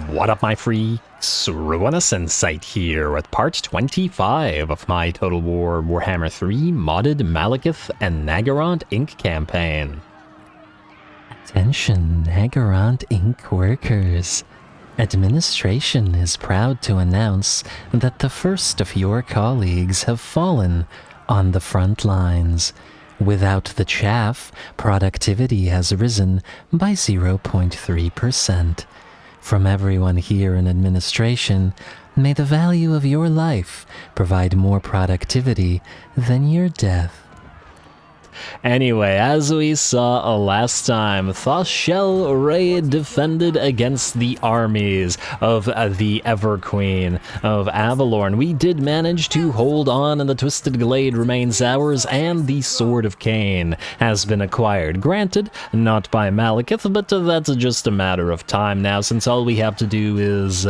What up, my freaks? RuinousInsight here with part 25 of my Total War Warhammer 3 modded Malekith and Naggarond Inc. campaign. Attention, Naggarond Inc. workers. Administration is proud to announce that the first of your colleagues have fallen on the front lines. Without the chaff, productivity has risen by 0.3%. From everyone here in administration, may the value of your life provide more productivity than your death. Anyway, as we saw last time, Shell Raid defended against the armies of the Everqueen of Avalorn. We did manage to hold on, and the Twisted Glade remains ours, and the Sword of Cain has been acquired. Granted, not by Malekith, but that's just a matter of time now, since all we have to do is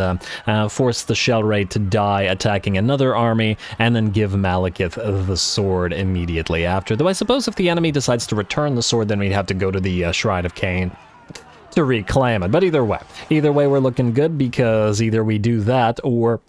force the Shell Raid to die attacking another army, and then give Malekith the sword immediately after. Though I suppose if the enemy decides to return the sword, then we'd have to go to the Shrine of Cain to reclaim it. But either way we're looking good, because either we do that or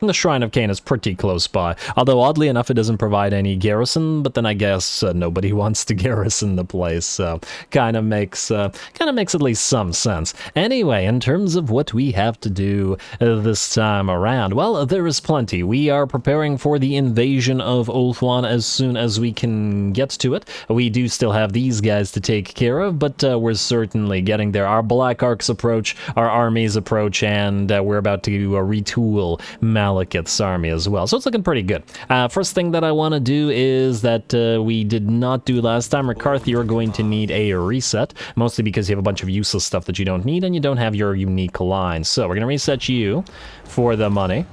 the Shrine of Cain is pretty close by. Although, oddly enough, it doesn't provide any garrison, but then I guess nobody wants to garrison the place, so kind of makes at least some sense. Anyway, in terms of what we have to do this time around, well, there is plenty. We are preparing for the invasion of Ulthuan as soon as we can get to it. We do still have these guys to take care of, but we're certainly getting there. Our Black Arcs approach, our armies approach, and we're about to retool Malekith's army as well, so it's looking pretty good. First thing that I want to do is that we did not do last time. Ricarth, you're going to need a reset, mostly because you have a bunch of useless stuff that you don't need, and you don't have your unique line. So we're going to reset you for the money.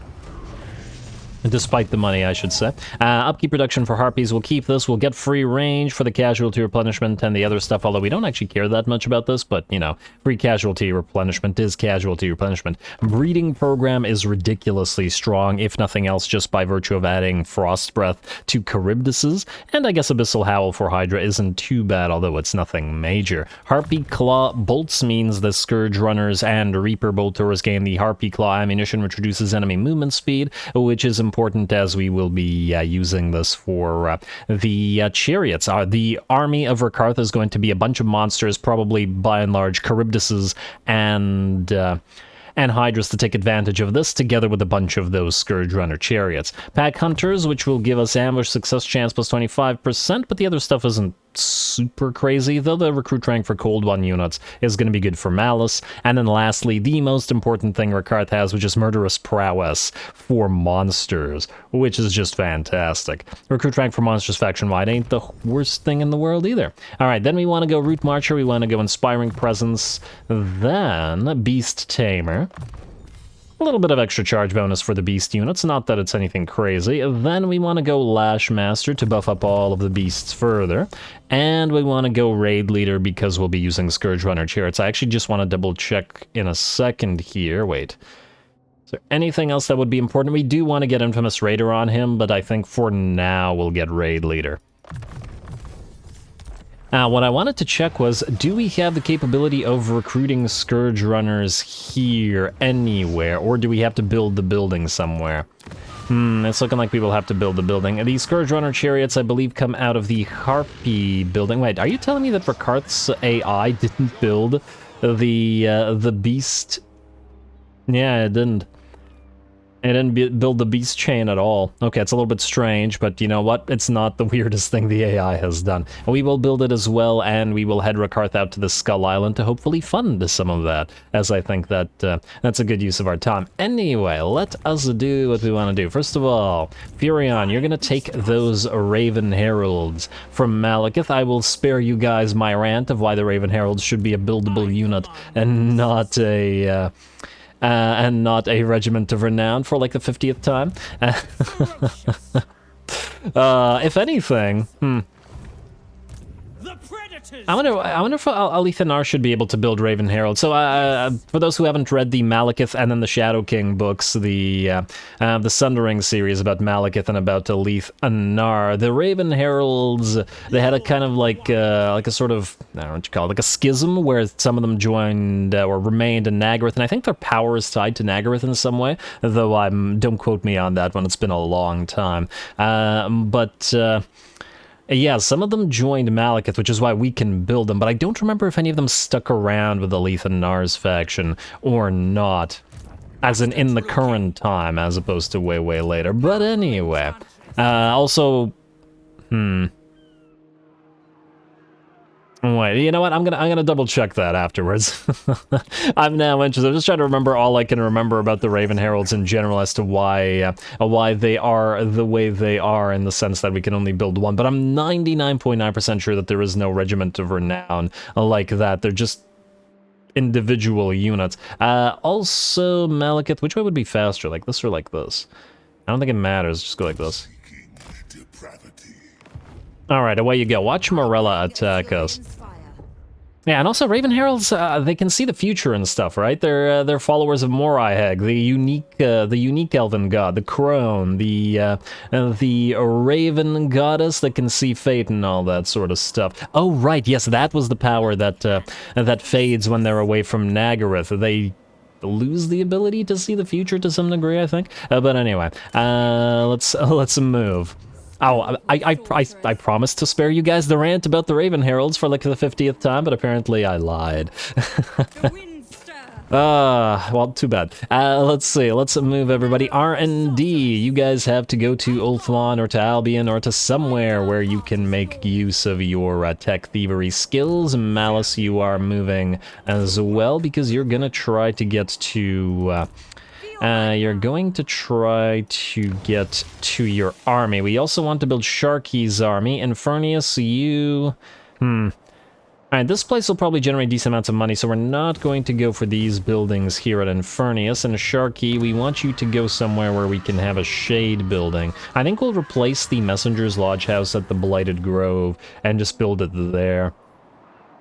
Despite the money, I should say. Upkeep reduction for Harpies, we'll keep this. We'll get free range for the casualty replenishment and the other stuff, although we don't actually care that much about this, but, you know, free casualty replenishment is casualty replenishment. Breeding program is ridiculously strong, if nothing else, just by virtue of adding Frost Breath to Charybdis's, and I guess Abyssal Howl for Hydra isn't too bad, although it's nothing major. Harpy Claw bolts means the Scourge Runners and Reaper Bolters gain the Harpy Claw ammunition, which reduces enemy movement speed, which is important as we will be using this for the chariots. The army of Ricarth is going to be a bunch of monsters, probably by and large Charybdises and Hydras, to take advantage of this, together with a bunch of those Scourge Runner chariots. Pack Hunters, which will give us ambush success chance plus 25%, but the other stuff isn't super crazy, though the recruit rank for Cold One units is going to be good for Malice. And then lastly, the most important thing Ricarth has, which is Murderous Prowess for monsters, which is just fantastic. Recruit rank for monsters faction-wide ain't the worst thing in the world either. Alright, then we want to go Root Marcher, we want to go Inspiring Presence, then Beast Tamer. A little bit of extra charge bonus for the beast units, not that it's anything crazy. Then we want to go Lash Master to buff up all of the beasts further. And we want to go Raid Leader because we'll be using Scourge Runner chariots. I actually just want to double check in a second here. Wait. Is there anything else that would be important? We do want to get Infamous Raider on him, but I think for now we'll get Raid Leader. What I wanted to check was, do we have the capability of recruiting Scourge Runners here anywhere, or do we have to build the building somewhere? It's looking like we will have to build the building. These Scourge Runner chariots, I believe, come out of the Harpy building. Wait, are you telling me that Ricarth's AI didn't build the beast? Yeah, it didn't. It didn't build the beast chain at all. Okay, it's a little bit strange, but you know what? It's not the weirdest thing the AI has done. We will build it as well, and we will head Ricarth out to the Skull Island to hopefully fund some of that, as I think that that's a good use of our time. Anyway, let us do what we want to do. First of all, Furion, you're going to take those Raven Heralds from Malekith. I will spare you guys my rant of why the Raven Heralds should be a buildable unit and not a regiment of renown for like the 50th time. If anything, I wonder if Alithanar should be able to build Raven Herald. So, for those who haven't read the Malekith and then the Shadow King books, the Sundering series about Malekith and about Alithanar, the Raven Heralds, they had a kind of like a sort of, I don't know what you call it, like a schism where some of them joined or remained in Naggarond, and I think their power is tied to Naggarond in some way, though don't quote me on that one, it's been a long time. Yeah, some of them joined Malekith, which is why we can build them, but I don't remember if any of them stuck around with the Alithanar's faction or not, as in the current time, as opposed to way, way later. But anyway, Wait, you know what? I'm gonna double check that afterwards. I'm now interested. I'm just trying to remember all I can remember about the Raven Heralds in general as to why they are the way they are, in the sense that we can only build one. But I'm 99.9% sure that there is no regiment of renown like that. They're just individual units. Also, Malekith, which way would be faster? Like this or like this? I don't think it matters. Just go like this. Alright, away you go. Watch Morella attack us. Yeah, and also Raven Heralds, they can see the future and stuff, right? They're followers of Moriheg, the unique elven god, the crone, the raven goddess that can see fate and all that sort of stuff. Oh, right, yes, that was the power that fades when they're away from Naggarond. They lose the ability to see the future to some degree, I think. But anyway, let's move. Oh, I promised to spare you guys the rant about the Raven Heralds for like the 50th time, but apparently I lied. Well, too bad. Let's see, let's move everybody. R&D, you guys have to go to Ulthuan or to Albion or to somewhere where you can make use of your tech thievery skills. Malice, you are moving as well, because you're gonna try to get to... you're going to try to get to your army. We also want to build Sharky's army. Infernius, you... Alright, this place will probably generate decent amounts of money, so we're not going to go for these buildings here at Infernius. And Sharky, we want you to go somewhere where we can have a shade building. I think we'll replace the Messenger's Lodge House at the Blighted Grove and just build it there.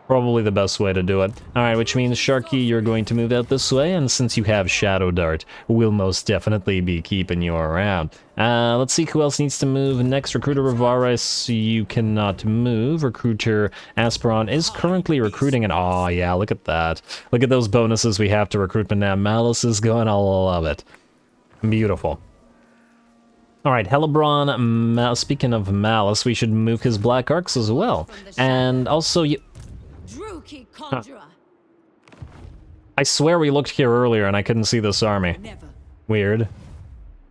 Probably the best way to do it. Alright, which means, Sharky, you're going to move out this way, and since you have Shadow Dart, we'll most definitely be keeping you around. Let's see who else needs to move next. Recruiter Rivaris, you cannot move. Recruiter Asperon is currently recruiting, and oh yeah, look at that. Look at those bonuses we have to recruitment now. Malice is going, I'll love it. Beautiful. Alright, Hellebron, speaking of Malice, we should move his Black Arcs as well. And also, I swear we looked here earlier and I couldn't see this army. Weird.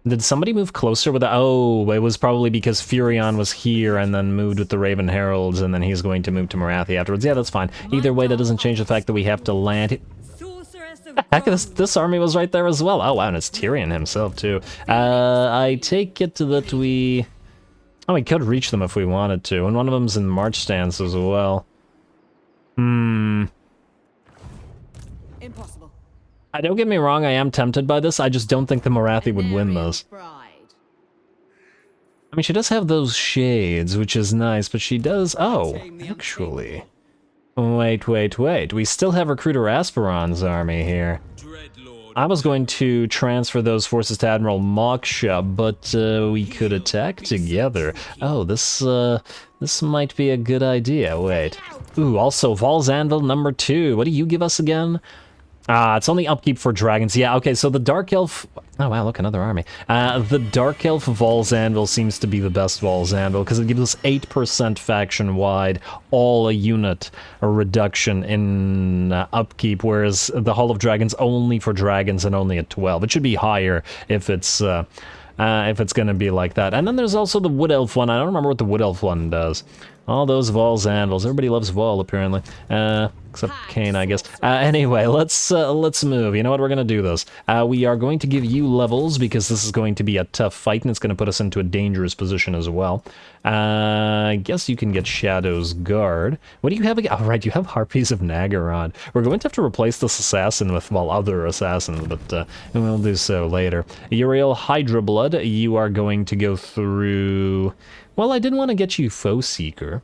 Did somebody move closer with the... Oh, it was probably because Furion was here and then moved with the Raven Heralds, and then he's going to move to Morathi afterwards. Yeah, that's fine. Either way, that doesn't change the fact that we have to land... Heck, this army was right there as well. Oh, wow, and it's Tyrion himself, too. I take it that we... Oh, we could reach them if we wanted to, and one of them's in march stance as well. Impossible. Don't get me wrong, I am tempted by this. I just don't think the Morathi would win this. I mean, she does have those shades, which is nice, but she does... Oh, actually... Wait. We still have Recruiter Asperon's army here. I was going to transfer those forces to Admiral Moksha, but we could attack together. Oh, this might be a good idea. Wait. Ooh, also, Val's Anvil number 2. What do you give us again? It's only upkeep for dragons. Yeah, okay, so the Dark Elf... Oh, wow, look, another army. The Dark Elf Val's Anvil seems to be the best Val's Anvil, because it gives us 8% faction-wide, all a unit, a reduction in upkeep, whereas the Hall of Dragons only for dragons and only at 12. It should be higher if it's gonna be like that. And then there's also the Wood Elf one. I don't remember what the Wood Elf one does. All those Val's Anvils. Everybody loves Vol, apparently. Except Kane, I guess. Anyway, let's move. You know what? We're gonna do this. We are going to give you levels, because this is going to be a tough fight, and it's gonna put us into a dangerous position as well. I guess you can get Shadow's Guard. What do you have again? Oh, right, you have Harpies of Naggarond. We're going to have to replace this assassin with, well, other assassins, but we'll do so later. Uriel Hydra Blood, you are going to go through... Well, I did want to get you Foe Seeker.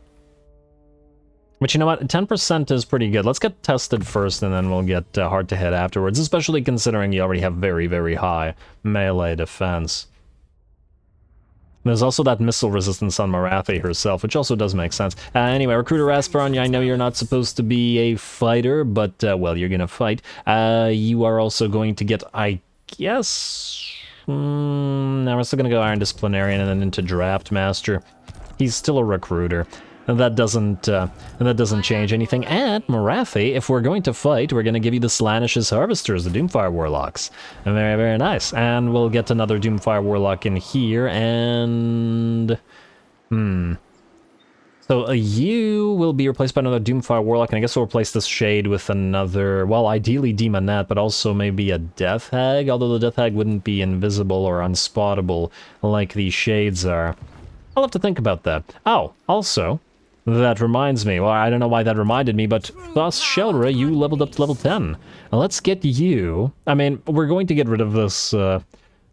But you know what? 10% is pretty good. Let's get tested first, and then we'll get hard-to-hit afterwards, especially considering you already have very, very high melee defense. There's also that missile resistance on Morathi herself, which also does make sense. Anyway, Recruiter Asperon, I know you're not supposed to be a fighter, but, well, you're gonna fight. You are also going to get, I guess... now we're still gonna go Iron Disciplinarian and then into Draft Master. He's still a recruiter. That doesn't change anything. And Morathi, if we're going to fight, we're going to give you the Slanish's Harvesters, the Doomfire Warlocks. Very, very nice. And we'll get another Doomfire Warlock in here, and... So you will be replaced by another Doomfire Warlock, and I guess we'll replace this Shade with another, well, ideally Demonette, but also maybe a Death Hag, although the Death Hag wouldn't be invisible or unspottable like the Shades are. I'll have to think about that. Oh, also... That reminds me, well, I don't know why that reminded me, but Thus Sheldra, you leveled up to level 10. Now let's get you... I mean, we're going to get rid of this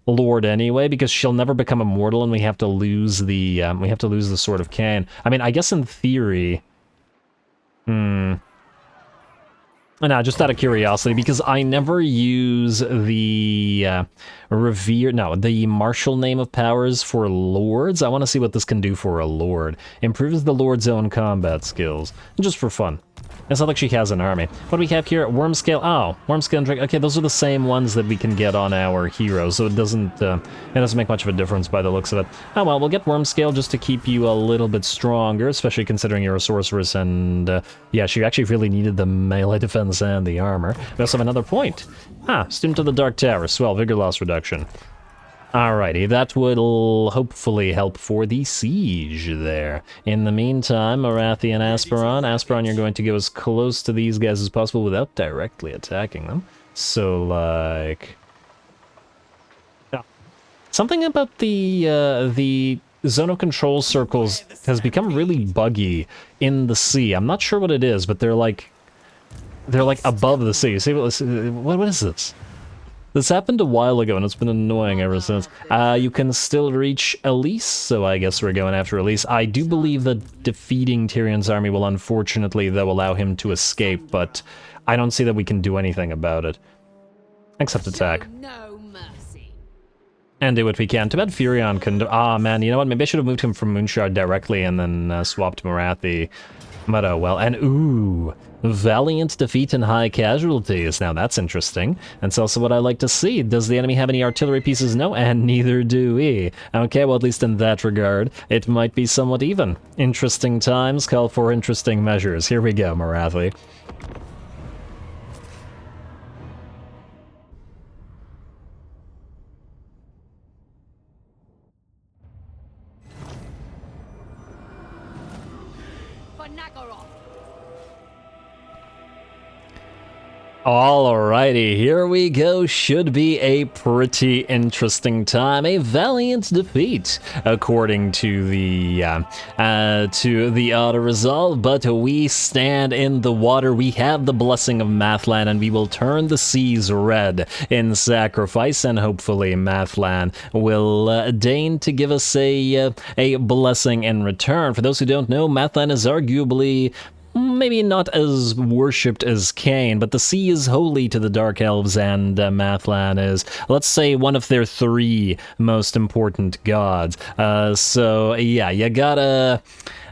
Lord anyway, because she'll never become immortal, and we have to lose the Sword of Cain. I mean, I guess in theory... No, just out of curiosity, because I never use the the martial name of powers for lords. I want to see what this can do for a lord. Improves the lord's own combat skills, just for fun. It's not like she has an army. What do we have here? Wormscale. Oh, Wormscale and Drake. Okay, those are the same ones that we can get on our heroes, so it doesn't make much of a difference by the looks of it. Oh well, we'll get Wormscale just to keep you a little bit stronger, especially considering you're a sorceress, and yeah, she actually really needed the melee defense and the armor. We also have another point. Student of the Dark Tower. Swell, vigor loss reduction. Alrighty, that will hopefully help for the siege there. In the meantime, Morathi and Asperon, you're going to go as close to these guys as possible without directly attacking them. So, like... Something about the zone of control circles has become really buggy in the sea. I'm not sure what it is, but they're like above the sea. See, what is this? This happened a while ago, and it's been annoying ever since. You can still reach Elise, so I guess we're going after Elise. I do believe that defeating Tyrion's army will unfortunately, though, allow him to escape, but I don't see that we can do anything about it. Except attack. No mercy. And do what we can. Too bad Furion couldn't... man, you know what? Maybe I should have moved him from Moonshard directly and then swapped Morathi. But oh well. And ooh... Valiant defeat and high casualties. Now that's interesting. That's also what I like to see. Does the enemy have any artillery pieces? No, and neither do we. Okay, well, at least in that regard, it might be somewhat even. Interesting times call for interesting measures. Here we go, Morathi. For Naggarond. Alrighty, here we go. Should be a pretty interesting time. A valiant defeat, according to the auto resolve. But we stand in the water. We have the blessing of Mathlan, and we will turn the seas red in sacrifice. And hopefully, Mathlan will deign to give us a blessing in return. For those who don't know, Mathlan is arguably maybe not as worshipped as Cain, but the sea is holy to the Dark Elves, and Mathlan is, let's say, one of their 3 most important gods. So yeah, you gotta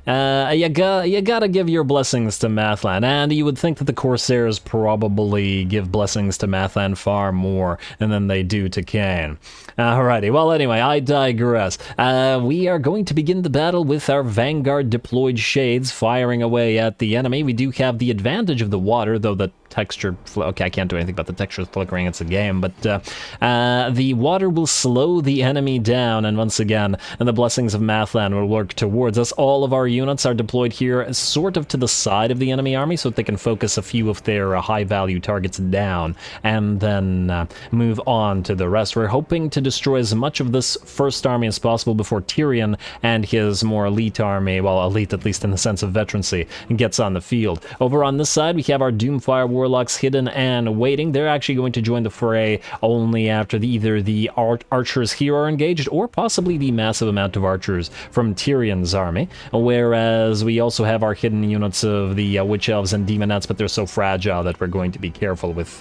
give your blessings to Mathlan, and you would think that the Corsairs probably give blessings to Mathlan far more than they do to Cain. Alrighty, well anyway, I digress. We are going to begin the battle with our Vanguard deployed Shades firing away at the enemy. We do have the advantage of the water, though the texture... Okay, I can't do anything about the texture flickering, it's a game, but the water will slow the enemy down, and once again, the blessings of Mathlan will work towards us. All of our units are deployed here sort of to the side of the enemy army so that they can focus a few of their high-value targets down, and then move on to the rest. We're hoping to destroy as much of this first army as possible before Tyrion and his more elite army, well, elite at least in the sense of veterancy, gets on the field. Over on this side, we have our Doomfire Warlocks hidden and waiting. They're actually going to join the fray only after either the archers here are engaged, or possibly the massive amount of archers from Tyrion's army. Whereas we also have our hidden units of the Witch Elves and Demonettes, but they're so fragile that we're going to be careful with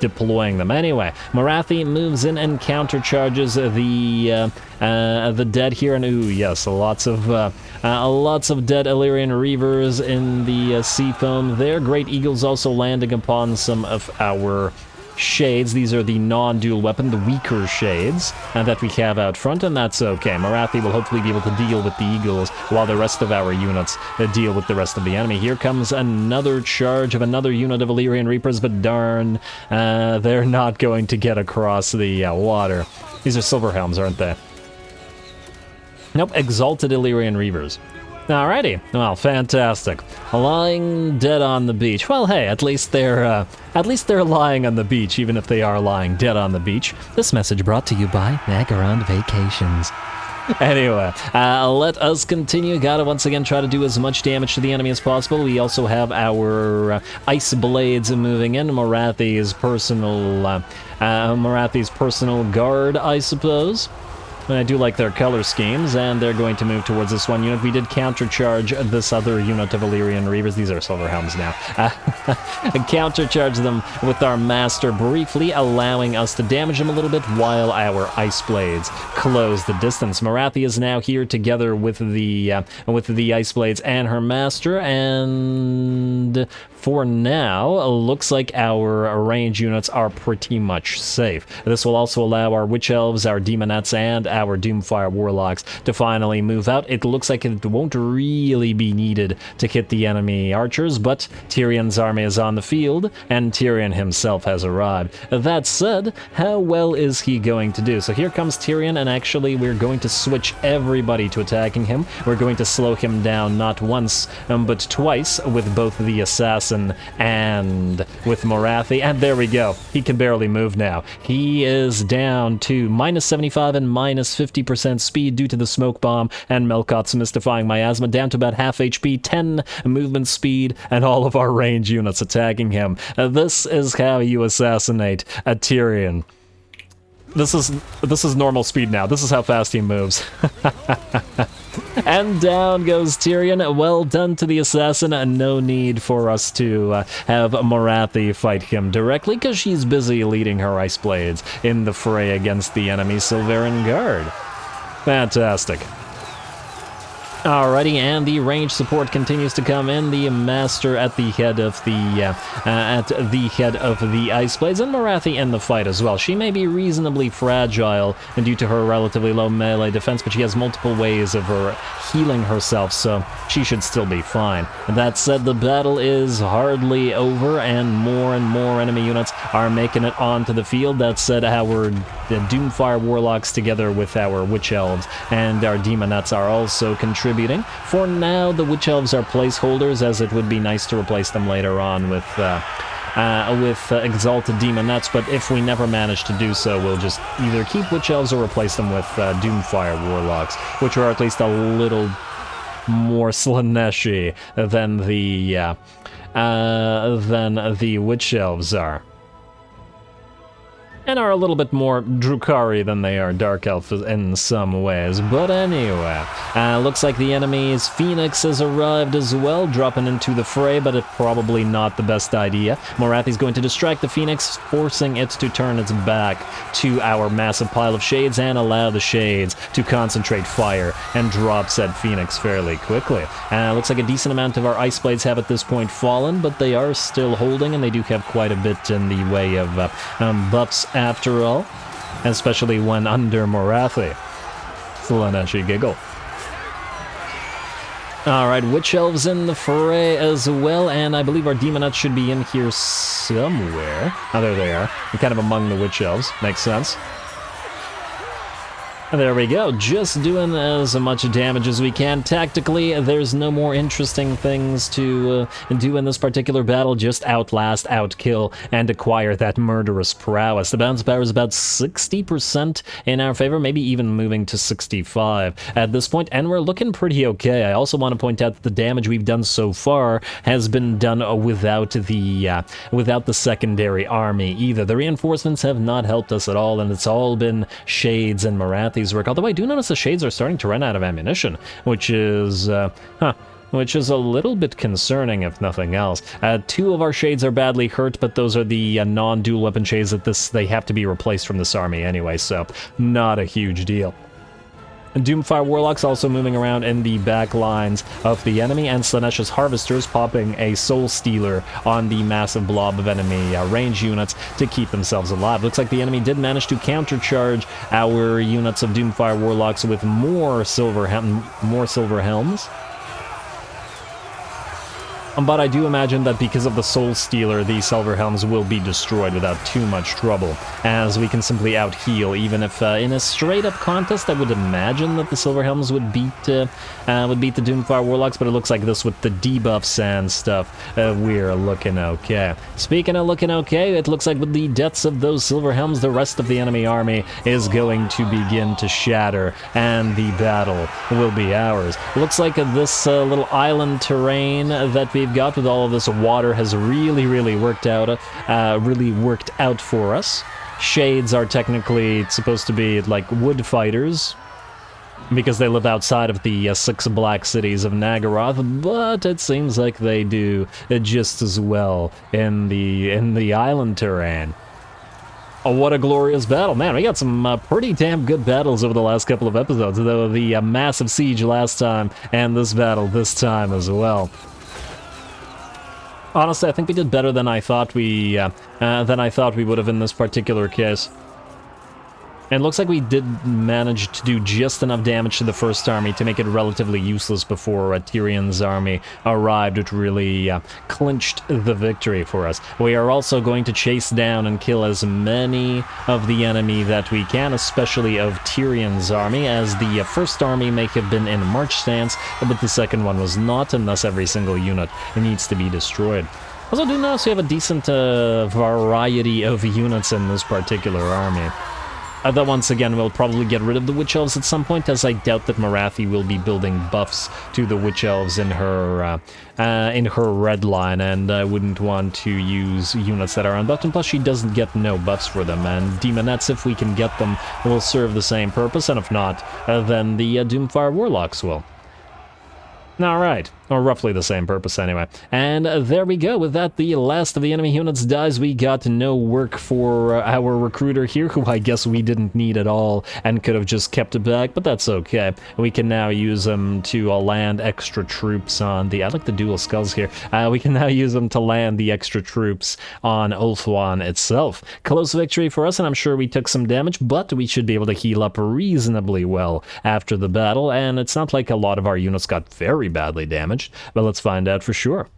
deploying them. Anyway, Morathi moves in and countercharges the dead here, and ooh, yes, lots of dead Illyrian Reavers in the sea foam there. Great Eagles also landing upon some of our shades. These are the non-dual weapon, the weaker shades that we have out front, and that's okay. Morathi will hopefully be able to deal with the Eagles while the rest of our units deal with the rest of the enemy. Here comes another charge of another unit of Illyrian Reapers, but darn, they're not going to get across the water. These are Silverhelms, aren't they? Nope, Exalted Illyrian Reavers. Alrighty, well, fantastic. Lying dead on the beach. Well, hey, at least they're lying on the beach, even if they are lying dead on the beach. This message brought to you by Naggarond Vacations. Anyway, let us continue. Gotta once again try to do as much damage to the enemy as possible. We also have our ice blades moving in. Morathi's personal guard, I suppose. I do like their color schemes, and they're going to move towards this one unit. We did countercharge this other unit of Illyrian Reavers. These are Silverhelms now. Countercharge them with our master briefly, allowing us to damage them a little bit while our ice blades close the distance. Morathi is now here together with the ice blades and her master, and for now, looks like our range units are pretty much safe. This will also allow our Witch Elves, our Demonettes, and our Doomfire Warlocks to finally move out. It looks like it won't really be needed to hit the enemy archers, but Tyrion's army is on the field, and Tyrion himself has arrived. That said, how well is he going to do? So here comes Tyrion, and actually we're going to switch everybody to attacking him. We're going to slow him down not once, but twice, with both the Assassin and with Morathi, and there we go. He can barely move now. He is down to minus 75 and minus 50% speed due to the smoke bomb and Melkot's mystifying miasma, down to about half HP, 10 movement speed, and all of our range units attacking him. This is how you assassinate a Tyrion. This is normal speed now. This is how fast he moves. And down goes Tyrion. Well done to the assassin. No need for us to have Morathi fight him directly, because she's busy leading her ice blades in the fray against the enemy Silveran Guard. Fantastic. Alrighty, and the range support continues to come in. The master at the head of the ice blades, and Morathi in the fight as well. She may be reasonably fragile due to her relatively low melee defense, but she has multiple ways of her healing herself, so she should still be fine. That said, the battle is hardly over, and more enemy units are making it onto the field. That said, our Doomfire Warlocks together with our Witch Elves and our Demonettes are also contributing. For now, the Witch Elves are placeholders, as it would be nice to replace them later on with Exalted Demonettes, but if we never manage to do so, we'll just either keep Witch Elves or replace them with Doomfire Warlocks, which are at least a little more Slaneshi than the Witch Elves are. And are a little bit more Drukhari than they are Dark Elf in some ways. But anyway, looks like the enemy's Phoenix has arrived as well, dropping into the fray, but it's probably not the best idea. Morathi's going to distract the Phoenix, forcing it to turn its back to our massive pile of shades and allow the shades to concentrate fire and drop said Phoenix fairly quickly. Looks like a decent amount of our ice blades have at this point fallen, but they are still holding, and they do have quite a bit in the way of buffs after all, especially when under Morathi. Slaneshi giggle. Alright, Witch Elves in the fray as well, and I believe our Demonettes should be in here somewhere. Oh, there they are. They're kind of among the Witch Elves. Makes sense. There we go, just doing as much damage as we can. Tactically, there's no more interesting things to do in this particular battle, just outlast, outkill, and acquire that murderous prowess. The bounce power is about 60% in our favor, maybe even moving to 65 at this point, and we're looking pretty okay. I also want to point out that the damage we've done so far has been done without the secondary army either. The reinforcements have not helped us at all, and it's all been Shades and Marathi's work. Although I do notice the Shades are starting to run out of ammunition, which is a little bit concerning, if nothing else. 2 of our Shades are badly hurt, but those are the non-dual weapon Shades that they have to be replaced from this army anyway, so not a huge deal. Doomfire Warlocks also moving around in the back lines of the enemy, and Slaanesha's Harvesters popping a Soul Stealer on the massive blob of enemy range units to keep themselves alive. Looks like the enemy did manage to countercharge our units of Doomfire Warlocks with more silver helms. But I do imagine that because of the Soul Stealer, the Silver Helms will be destroyed without too much trouble, as we can simply out-heal, even if in a straight-up contest I would imagine that the Silver Helms would beat the Doomfire Warlocks, but it looks like this with the debuffs and stuff, we're looking okay. Speaking of looking okay, it looks like with the deaths of those Silver Helms, the rest of the enemy army is going to begin to shatter, and the battle will be ours. Looks like this little island terrain that we've got with all of this water has really worked out for us. Shades are technically supposed to be like wood fighters because they live outside of the 6 black cities of Naggarond, but it seems like they do just as well in the island terrain. Oh, what a glorious battle. Man, we got some pretty damn good battles over the last couple of episodes, though the massive siege last time and this battle this time as well. Honestly, I think we did better than I thought we would have in this particular case. And it looks like we did manage to do just enough damage to the first army to make it relatively useless before Tyrion's army arrived, which really clinched the victory for us. We are also going to chase down and kill as many of the enemy that we can, especially of Tyrion's army, as the first army may have been in march stance, but the second one was not, and thus every single unit needs to be destroyed. Also, do notice we have a decent variety of units in this particular army. That once again will probably get rid of the Witch Elves at some point, as I doubt that Marathi will be building buffs to the Witch Elves in her red line, and I wouldn't want to use units that are unbuffed, and plus she doesn't get no buffs for them, and Demonettes, if we can get them, will serve the same purpose, and if not, then the Doomfire Warlocks will. Alright, or roughly the same purpose anyway. And there we go. With that, the last of the enemy units dies. We got no work for our recruiter here, who I guess we didn't need at all and could have just kept it back, but that's okay. We can now use them to land extra troops on the... I like the dual skulls here. We can now use them to land the extra troops on Ulthuan itself. Close victory for us, and I'm sure we took some damage, but we should be able to heal up reasonably well after the battle, and it's not like a lot of our units got very badly damaged, but let's find out for sure.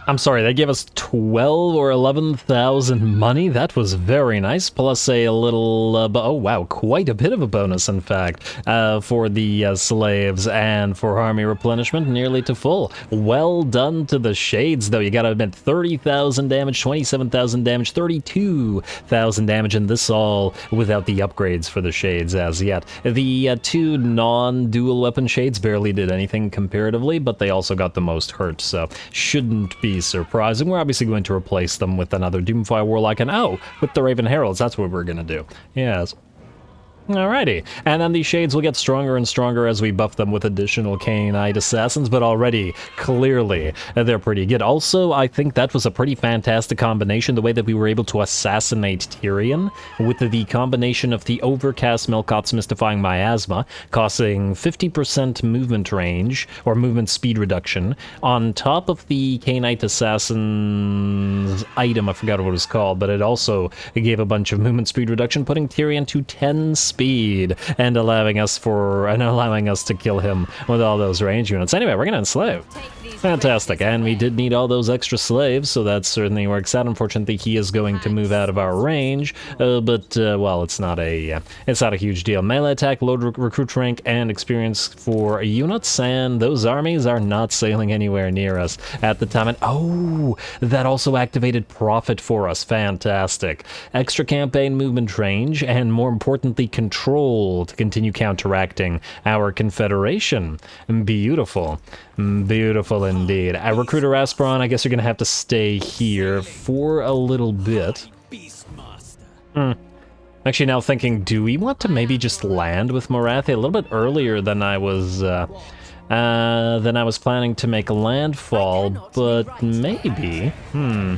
I'm sorry, they gave us 12 or 11,000 money. That was very nice, plus a little, oh wow, quite a bit of a bonus, in fact, for the slaves and for army replenishment, nearly to full. Well done to the Shades, though. You gotta admit, 30,000 damage, 27,000 damage, 32,000 damage, and this all without the upgrades for the Shades as yet. The 2 non-dual weapon Shades barely did anything comparatively, but they also got the most hurt, so shouldn't be surprising. We're obviously going to replace them with another Doomfire Warlock, and oh, with the Raven Heralds, that's what we're gonna do. Yes. Alrighty, and then these shades will get stronger and stronger as we buff them with additional Knight assassins, but already, clearly, they're pretty good. Also, I think that was a pretty fantastic combination, the way that we were able to assassinate Tyrion, with the combination of the Overcast Melkoth's Mystifying Miasma, causing 50% movement range, or movement speed reduction, on top of the Knight assassin's item, I forgot what it was called, but it also gave a bunch of movement speed reduction, putting Tyrion to 10 speed and allowing us to kill him with all those range units. Anyway, we're gonna enslave. Fantastic, and we did need all those extra slaves, so that certainly works out. Unfortunately, he is going to move out of our range, but well, it's not a huge deal. Melee attack, low recruit rank, and experience for units, and those armies are not sailing anywhere near us at the time. And oh, that also activated profit for us. Fantastic. Extra campaign movement range, and more importantly, control to continue counteracting our confederation. Beautiful. Beautiful indeed. Recruiter Aspiron, I guess you're gonna have to stay here for a little bit. Actually, now thinking, do we want to maybe just land with Morathi a little bit earlier than I was planning to make a landfall, but maybe, I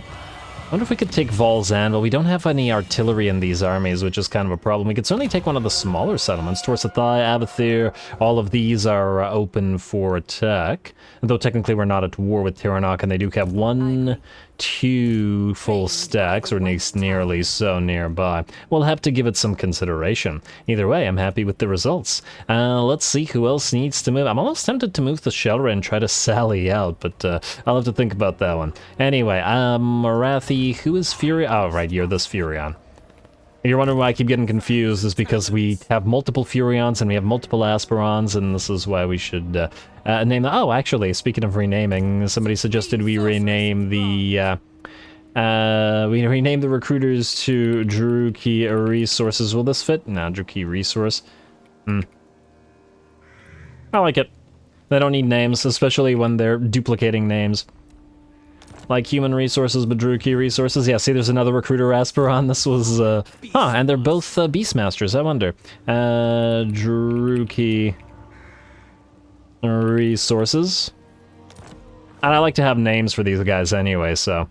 wonder if we could take Vol's Anvil. We don't have any artillery in these armies, which is kind of a problem. We could certainly take one of the smaller settlements. Torsathai, Abathir, all of these are open for attack. Though technically we're not at war with Tiranoc, and they do have 1, 2 full stacks, or at least nearly so nearby. We'll have to give it some consideration. Either way, I'm happy with the results. Let's see who else needs to move. I'm almost tempted to move the Shelra and try to sally out, but I'll have to think about that one. Anyway, Morathi, who is Furion? Oh, right, you're this Furion. You're wondering why I keep getting confused, is because we have multiple Furions and we have multiple Aspirons, and this is why we should name them. Oh, actually, speaking of renaming, somebody suggested we rename the recruiters to Druki Resources. Will this fit? No, Druki Resource. I like it. They don't need names, especially when they're duplicating names. Like Human Resources, but Druki Resources. Yeah, see, there's another Recruiter Aspiron. This was, and they're both Beastmasters, I wonder. Druki Resources. And I like to have names for these guys anyway, so.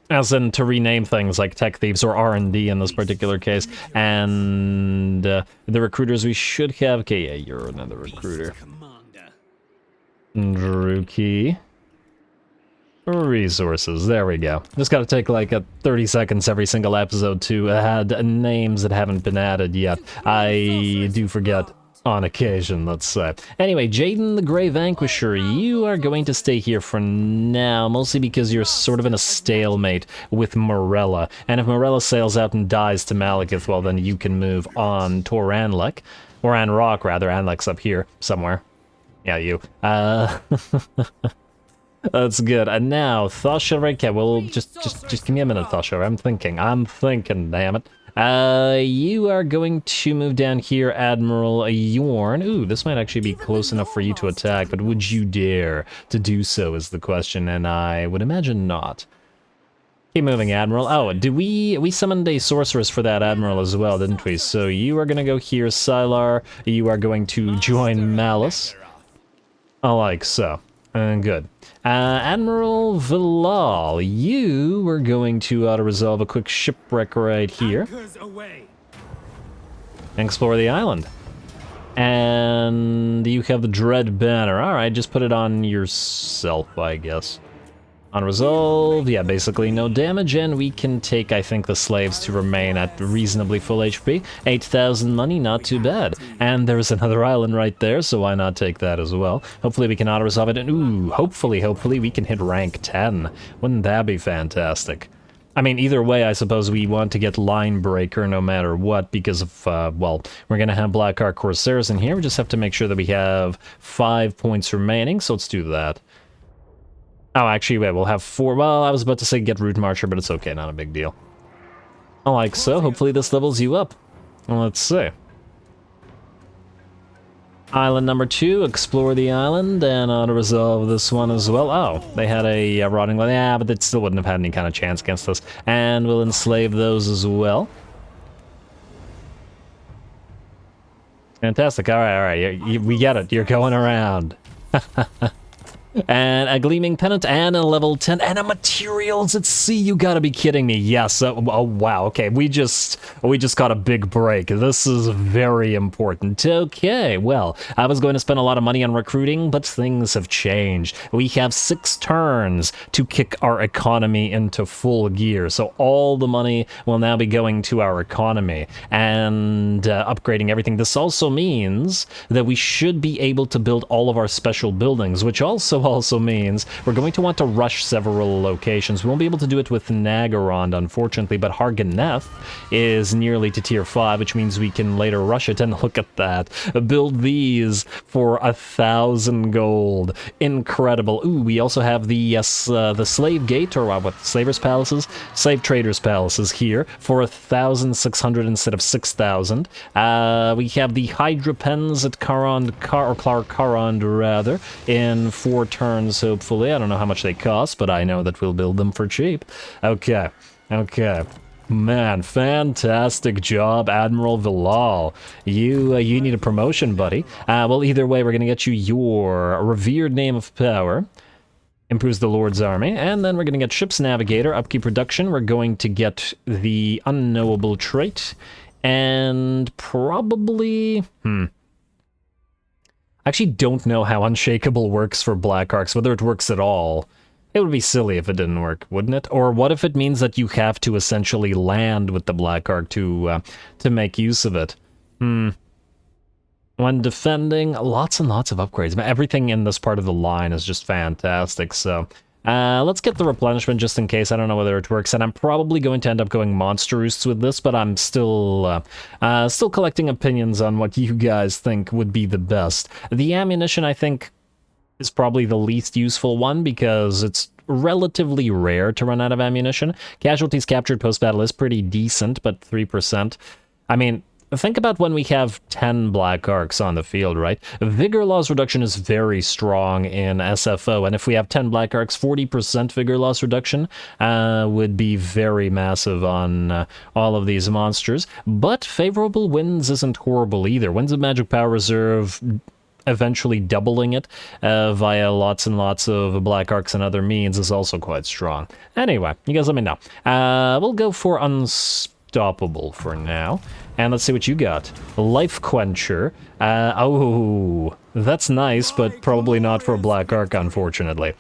As in, to rename things like Tech Thieves or R&D in this particular case. And the recruiters we should have... Okay, yeah, you're another recruiter. Druki Resources, there we go. Just gotta take like 30 seconds every single episode to add names that haven't been added yet. I do forget on occasion, let's say. Anyway, Jaden the Grey Vanquisher, you are going to stay here for now, mostly because you're sort of in a stalemate with Morella. And if Morella sails out and dies to Malekith, well then you can move on Toranlek. Or Anrock, rather. Anlek's up here, somewhere. Yeah, you. That's good. And now, Thasha, okay, well, just give me a minute, Thasha. I'm thinking, damn it. You are going to move down here, Admiral Yorn. Ooh, this might actually be close enough for you to attack, but would you dare to do so is the question, and I would imagine not. Keep moving, Admiral. Oh, we summoned a sorceress for that Admiral as well, didn't we? So you are gonna go here, Sylar. You are going to join Malice. Like so. Good. Admiral Vilal, you were going to auto-resolve a quick shipwreck right here. And explore the island. And you have the Dread Banner. Alright, just put it on yourself, I guess. Unresolved, yeah, basically no damage, and we can take, I think, the slaves to remain at reasonably full HP. 8,000 money, not too bad. And there's another island right there, so why not take that as well? Hopefully we can auto-resolve it, and ooh, hopefully we can hit rank 10. Wouldn't that be fantastic? I mean, either way, I suppose we want to get Line Breaker no matter what, because of, well, we're gonna have Black Ark Corsairs in here. We just have to make sure that we have 5 points remaining, so let's do that. Oh, actually, wait, we'll have 4. Well, I was about to say get Root Marcher, but it's okay, not a big deal. Like so, hopefully this levels you up. Let's see. Island number 2, explore the island, and auto-resolve this one as well. Oh, they had a rotting line. Yeah, but it still wouldn't have had any kind of chance against us. And we'll enslave those as well. Fantastic. All right. We get it. You're going around. And a gleaming pennant and a level 10 and a materials at sea. You gotta be kidding me. Yes. Oh wow. Okay. We just got a big break. This is very important. Okay. Well, I was going to spend a lot of money on recruiting, but things have changed. We have 6 turns to kick our economy into full gear. So all the money will now be going to our economy and upgrading everything. This also means that we should be able to build all of our special buildings, which also means we're going to want to rush several locations. We won't be able to do it with Naggarond, unfortunately, but Harganeth is nearly to tier 5, which means we can later rush it. And look at that. Build these for 1,000 gold. Incredible. Ooh, we also have the slave gate, or what, slavers' palaces? Slave traders' palaces here for 1,600 instead of 6,000. We have the Hydra pens at Carond, rather, in 4 turns, hopefully. I don't know how much they cost, but I know that we'll build them for cheap. Okay. Man, fantastic job, Admiral Villal. You need a promotion, buddy. Well, either way, we're going to get you your revered name of power. Improves the Lord's army. And then we're going to get Ship's Navigator, upkeep production. We're going to get the Unknowable trait. And probably... I actually don't know how Unshakable works for Black Arcs, whether it works at all. It would be silly if it didn't work, wouldn't it? Or what if it means that you have to essentially land with the Black Arc to make use of it? When defending, lots and lots of upgrades. Everything in this part of the line is just fantastic, so... let's get the replenishment just in case. I don't know whether it works, and I'm probably going to end up going monster roosts with this, but I'm still collecting opinions on what you guys think would be the best. The ammunition, I think, is probably the least useful one because it's relatively rare to run out of ammunition. Casualties captured post-battle is pretty decent, but 3%. I mean... think about when we have 10 Black Arcs on the field, right? Vigor loss reduction is very strong in SFO, and if we have 10 Black Arcs, 40% vigor loss reduction would be very massive on all of these monsters. But favorable winds isn't horrible either. Winds of Magic Power Reserve, eventually doubling it via lots and lots of Black Arcs and other means is also quite strong. Anyway, you guys let me know. We'll go for Unstoppable for now. And let's see what you got. Life Quencher. Oh, that's nice, but probably not for a Black Arc, unfortunately.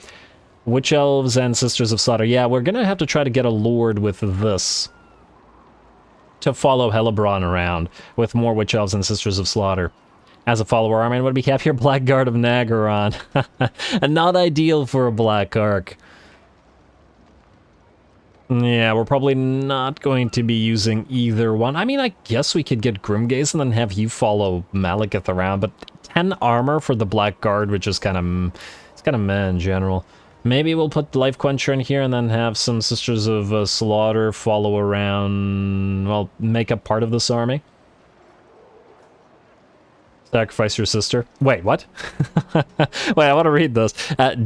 Witch Elves and Sisters of Slaughter. Yeah, we're gonna have to try to get a Lord with this to follow Hellebron around with more Witch Elves and Sisters of Slaughter. As a follower army, what do we have here? Blackguard of Naggarond. Not ideal for a Black Arc. Yeah, we're probably not going to be using either one. I mean, I guess we could get Grimgaze and then have you follow Malekith around, but 10 armor for the Black Guard, which is kind of, it's kind of meh in general. Maybe we'll put Life Quencher in here and then have some Sisters of Slaughter follow around, well, make up part of this army. Sacrifice your sister. Wait, what? Wait, I want to read this.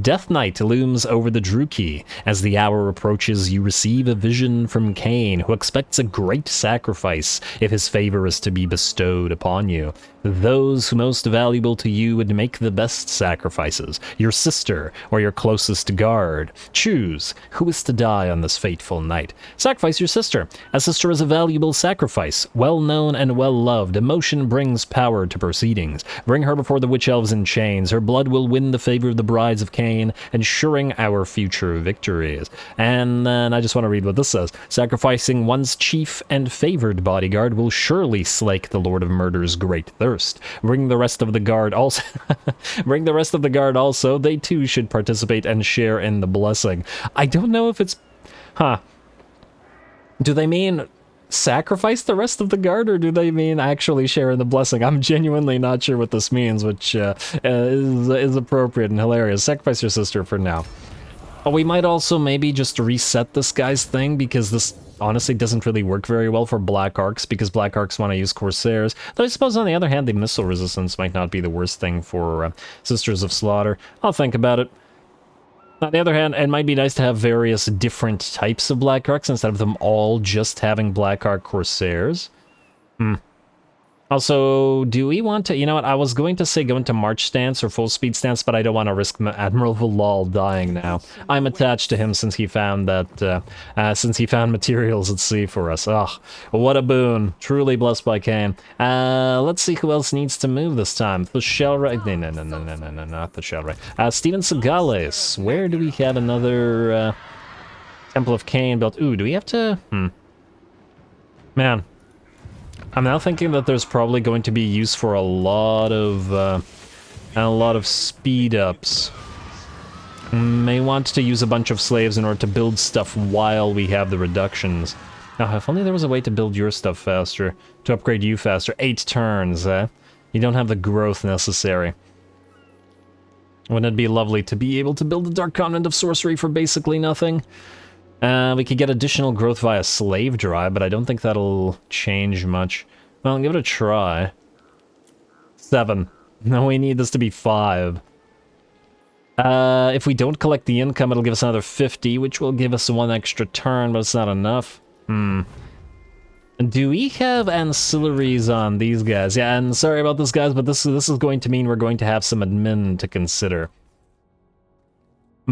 Death Knight looms over the Druki. As the hour approaches, you receive a vision from Cain, who expects a great sacrifice if his favor is to be bestowed upon you. Those most valuable to you would make the best sacrifices, your sister or your closest guard. Choose who is to die on this fateful night. Sacrifice your sister. A sister is a valuable sacrifice, well known and well loved. Emotion brings power to proceedings. Bring her before the Witch Elves in chains. Her blood will win the favor of the brides of Cain, ensuring our future victories. And then I just want to read what this says. Sacrificing one's chief and favored bodyguard will surely slake the Lord of Murder's great thirst. Bring the rest of the guard also. Bring the rest of the guard also. They too should participate and share in the blessing. I don't know if it's... Huh. Do they mean sacrifice the rest of the guard, or do they mean actually share in the blessing? I'm genuinely not sure what this means, which is appropriate and hilarious. Sacrifice your sister for now. Oh, we might also maybe just reset this guy's thing, because this honestly doesn't really work very well for Black Arcs, because Black Arcs want to use Corsairs. Though I suppose on the other hand, the missile resistance might not be the worst thing for Sisters of Slaughter. I'll think about it. On the other hand, it might be nice to have various different types of Black Arcs instead of them all just having Black Arc Corsairs. Also, do we want to... You know what? I was going to say go into March stance or full speed stance, but I don't want to risk Admiral Valal dying now. I'm attached to him since he found that... since he found materials at sea for us. Ugh, what a boon. Truly blessed by Cain. Let's see who else needs to move this time. The Shellray... No, not the Shellray. Steven Segales. Where do we have another... Temple of Cain built? Ooh, do we have to... Man. I'm now thinking that there's probably going to be use for a lot of speed ups. May want to use a bunch of slaves in order to build stuff while we have the reductions. Now, if only there was a way to build your stuff faster, to upgrade you faster. 8 turns, eh? You don't have the growth necessary. Wouldn't it be lovely to be able to build a Dark Convent of Sorcery for basically nothing? We could get additional growth via slave drive, but I don't think that'll change much. Well, give it a try. 7. No, we need this to be 5. If we don't collect the income, it'll give us another 50, which will give us 1 extra turn, but it's not enough. Do we have ancillaries on these guys? Yeah, and sorry about this, guys, but this is going to mean we're going to have some admin to consider.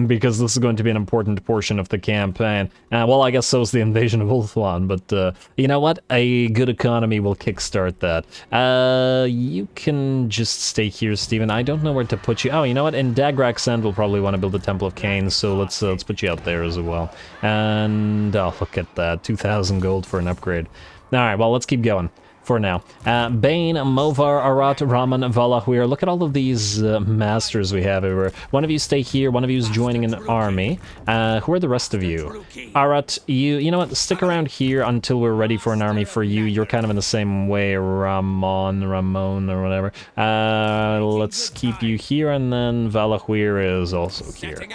Because this is going to be an important portion of the campaign. Well, I guess so is the invasion of Ulthuan, but you know what? A good economy will kickstart that. You can just stay here, Steven. I don't know where to put you. Oh, you know what? In Dagrak's End, we'll probably want to build the Temple of Cain, so let's put you out there as well. And, oh, look at that. 2,000 gold for an upgrade. Alright, well, let's keep going. For now. Bane, Movar, Arat, Raman, Valahwir. Look at all of these masters we have everywhere. One of you stay here, one of you is joining an army. Who are the rest of you? Arat, you know what? Stick around here until we're ready for an army for you. You're kind of in the same way, Ramon, or whatever. Let's keep you here, and then Valahwir is also here.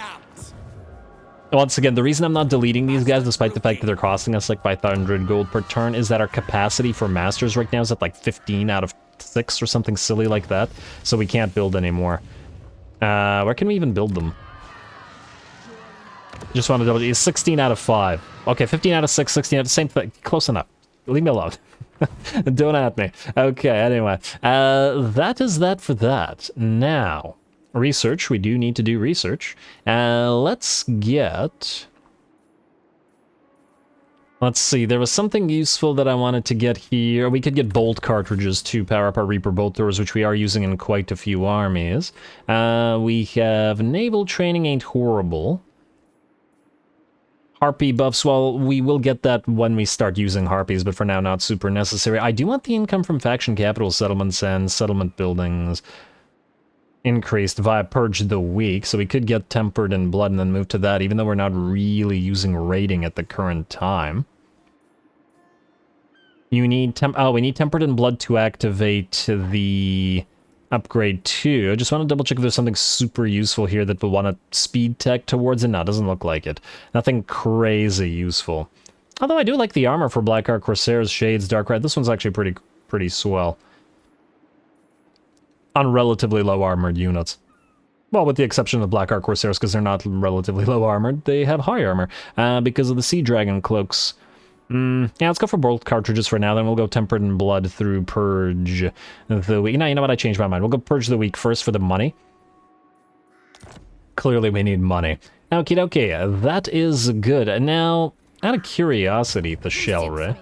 Once again, the reason I'm not deleting these guys, despite the fact that they're costing us like 500 gold per turn, is that our capacity for masters right now is at like 15 out of 6 or something silly like that, so we can't build anymore. Where can we even build them? Just want to double. It's 16 out of 5. Okay, 15 out of 6, 16 out of same thing. Close enough. Leave me alone. Don't at me. Okay, anyway. That is that for that. Now... research, we do need to do research. Let's see, there was something useful that I wanted to get here. We could get bolt cartridges to power up our Reaper bolt throwers, which we are using in quite a few armies. We have naval training ain't horrible. Harpy buffs, well, we will get that when we start using harpies, but for now not super necessary. I do want the income from faction capital settlements and settlement buildings increased via Purge the Weak, so we could get Tempered in Blood and then move to that, even though we're not really using raiding at the current time. You need we need Tempered in Blood to activate the upgrade 2. I just want to double check if there's something super useful here that we'll want to speed tech towards it. No, it doesn't look like it. Nothing crazy useful. Although I do like the armor for Black Ark Corsairs, Shades, Dark Red. This one's actually pretty swell. On relatively low armored units. Well, with the exception of Black Ark Corsairs, because they're not relatively low armored, they have high armor, because of the Sea Dragon cloaks. Yeah, let's go for bolt cartridges for now, then we'll go Tempered in Blood through Purge the Weak. You know what, I changed my mind. We'll go Purge the Weak first for the money. Clearly we need money. Okie dokie, that is good. Now, out of curiosity, the Shellray.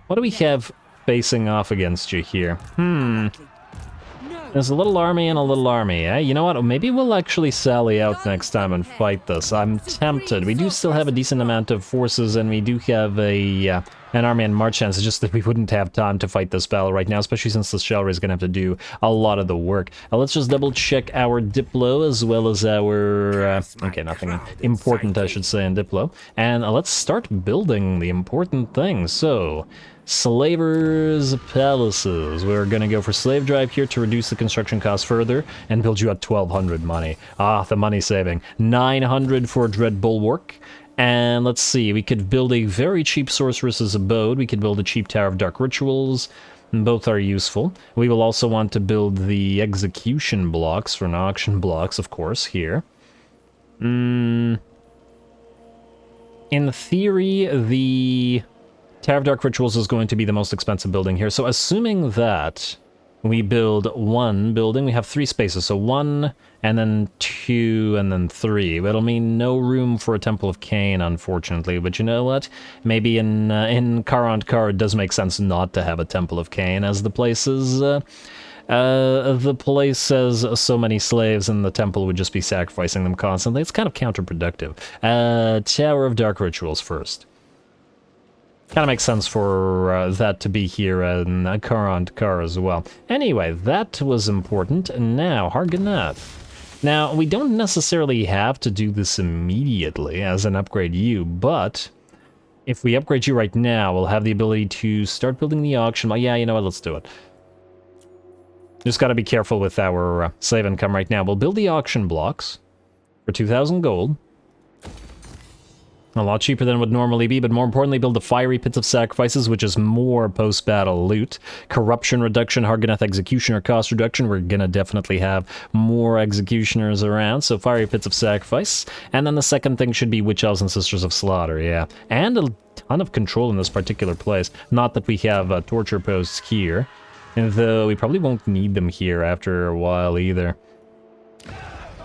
What do we have facing off against you here? There's a little army and a little army, eh? You know what? Maybe we'll actually sally out next time and fight this. I'm tempted. We do still have a decent amount of forces, and we do have an army and march chance. It's just that we wouldn't have time to fight this battle right now, especially since the Shellray is going to have to do a lot of the work. Let's just double check our Diplo as well as our... okay, nothing important, I should say, in Diplo. And let's start building the important things. So... Slavers' Palaces. We're gonna go for Slave Drive here to reduce the construction cost further and build you at 1,200 money. Ah, the money saving. 900 for Dread Bulwark. And let's see, we could build a very cheap Sorceress's Abode. We could build a cheap Tower of Dark Rituals. Both are useful. We will also want to build the execution blocks for an auction blocks, of course, here. In theory, the Tower of Dark Rituals is going to be the most expensive building here. So assuming that we build one building, we have 3 spaces. So 1, and then 2, and then 3. It'll mean no room for a Temple of Cain, unfortunately. But you know what? Maybe in Naggarond it does make sense not to have a Temple of Cain, as the place is... the place has so many slaves, and the temple would just be sacrificing them constantly. It's kind of counterproductive. Tower of Dark Rituals first. Kind of makes sense for that to be here in Naggarond as well. Anyway, that was important. Now, Hargoneth. Now, we don't necessarily have to do this immediately as an upgrade you, but if we upgrade you right now, we'll have the ability to start building the auction. Well, yeah, you know what? Let's do it. Just got to be careful with our slave income right now. We'll build the auction blocks for 2,000 gold. A lot cheaper than it would normally be, but more importantly, build the Fiery Pits of Sacrifices, which is more post-battle loot. Corruption reduction, Hargoneth Executioner cost reduction. We're gonna definitely have more executioners around, so Fiery Pits of Sacrifice. And then the second thing should be Witch Elves and Sisters of Slaughter, yeah. And a ton of control in this particular place. Not that we have torture posts here, though we probably won't need them here after a while either.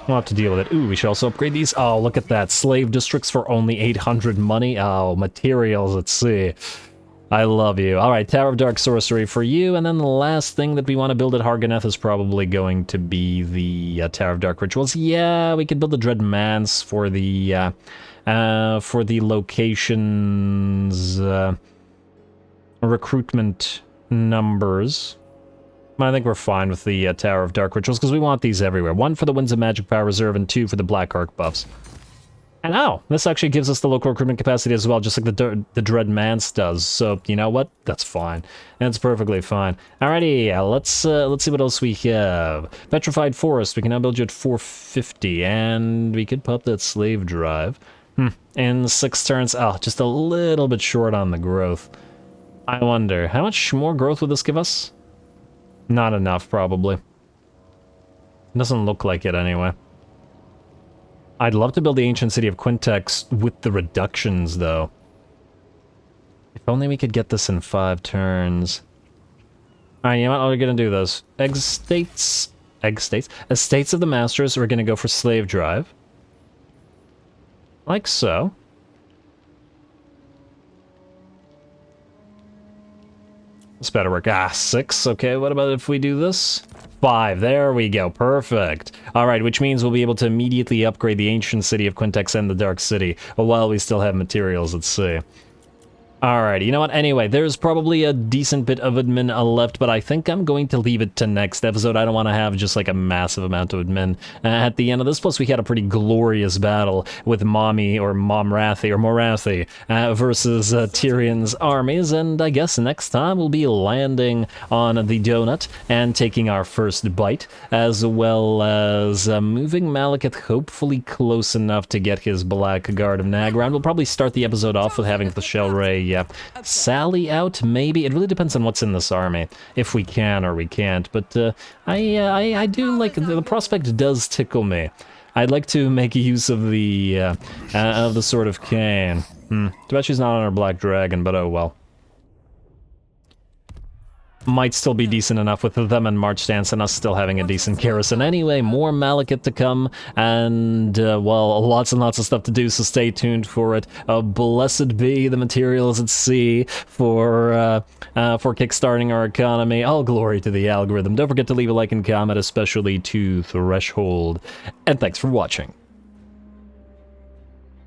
We'll have to deal with it. Ooh, we should also upgrade these. Oh, look at that. Slave districts for only 800 money. Oh, materials at sea. I love you. All right, Tower of Dark Sorcery for you. And then the last thing that we want to build at Hargoneth is probably going to be the Tower of Dark Rituals. Yeah, we could build the Dread Manse for the locations, recruitment numbers. I think we're fine with the Tower of Dark Rituals, because we want these everywhere. 1 for the Winds of Magic Power Reserve, and 2 for the Black Arc buffs. And oh, this actually gives us the local recruitment capacity as well, just like the Dread Manse does. So, you know what? That's fine. That's perfectly fine. Alrighty, let's see what else we have. Petrified Forest, we can now build you at 450, and we could pop that Slave Drive. In 6 turns, oh, just a little bit short on the growth. I wonder, how much more growth would this give us? Not enough, probably. It doesn't look like it, anyway. I'd love to build the ancient city of Quintex with the reductions, though. If only we could get this in 5 turns. Alright, you know what? We're gonna do this. Estates of the Masters, we're gonna go for Slave Drive. Like so. This better work. 6. Okay, what about if we do this? 5. There we go. Perfect. Alright, which means we'll be able to immediately upgrade the ancient city of Quintex and the Dark City, while we still have materials at sea. Alright, you know what? Anyway, there's probably a decent bit of admin left, but I think I'm going to leave it to next episode. I don't want to have just like a massive amount of admin at the end of this. Plus, we had a pretty glorious battle with Morathi versus Tyrion's armies, and I guess next time we'll be landing on the donut and taking our first bite, as well as moving Malekith hopefully close enough to get his Black Guard of Naggarond. We'll probably start the episode off with having the Shell Ray sally out, maybe. It really depends on what's in this army, if we can or we can't, but I do like, the prospect does tickle me. I'd like to make use of the Sword of Cain. Too bad she's not on our Black Dragon, but oh well. Might still be decent enough with them and March Stance and us still having a decent garrison. Anyway, more Malekith to come, and, well, lots and lots of stuff to do, so stay tuned for it. Blessed be the materials at sea for kickstarting our economy. All glory to the algorithm. Don't forget to leave a like and comment, especially to Threshold. And thanks for watching.